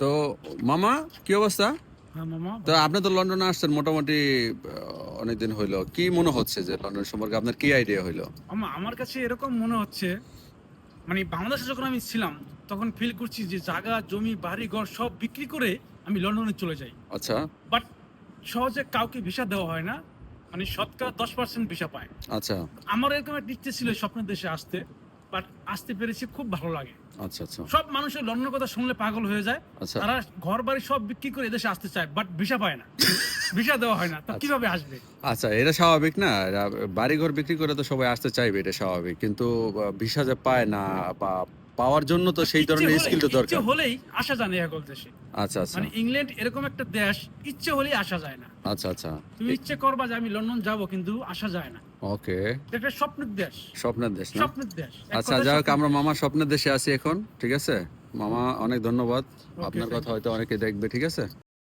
তো মামা কি অবস্থা? হ্যাঁ মামা, তো আপনি তো লন্ডনে আসছেন মোটামুটি অনেকদিন হইলো, কি মনে হচ্ছে যে লন্ডন সম্পর্কে আপনার কি আইডিয়া হইলো? আমার কাছে এরকম মনে হচ্ছে, মানে বাংলাদেশে যখন আমি ছিলাম তখন ফিল করছি যে জায়গা জমি বাড়ি ঘর সব বিক্রি করে আমি লন্ডনে চলে যাই। আচ্ছা বাট সহজে কাউকে ভিসা দেওয়া হয় না, মানে শতকরা 10% ভিসা পায়। আচ্ছা আমার এরকম একটা ইচ্ছে ছিল স্বপ্নের দেশে আসতে, বাট আসতে পেরেছি, খুব ভালো লাগে। আচ্ছা আচ্ছা সব মানুষের লন্ডনের কথা শুনলে পাগল হয়ে যায়, আচ্ছা তারা ঘর বাড়ি সব বিক্রি করে এদেশে আসতে চায়, বাট ভিসা পায় না, ভিসা দেওয়া হয় না, তো আচ্ছা কিভাবে আসবে? আচ্ছা, এটা স্বাভাবিক না? বাড়ি ঘর বিক্রি করে তো সবাই আসতে চাইবে, এটা স্বাভাবিক, কিন্তু ভিসা যে পায় না বা পাওয়ার জন্য তো সেই ধরনের স্কিল তো ইচ্ছে দরকার। হলেই আসা যায় না এই দেশে। আচ্ছা আচ্ছা মানে ইংল্যান্ড এরকম একটা দেশ, ইচ্ছে হলেই আসা যায় না। আচ্ছা আচ্ছা তুমি ইচ্ছে করবা যে আমি লন্ডন যাব, কিন্তু আসা যায় না। ওকে, এটা একটা স্বপ্নের দেশ, স্বপ্নের দেশ না? স্বপ্নের দেশ, এক আচ্ছা, কথায় যাই হোক, স্বপ্নের আমরা দেশ। মামা স্বপ্নের দেশে আছি এখন, ঠিক আছে মামা, অনেক ধন্যবাদ। ওকে, আপনার থ্যাংক কথা ইউ। হয়তো অনেকে দেখবে, ঠিক আছে।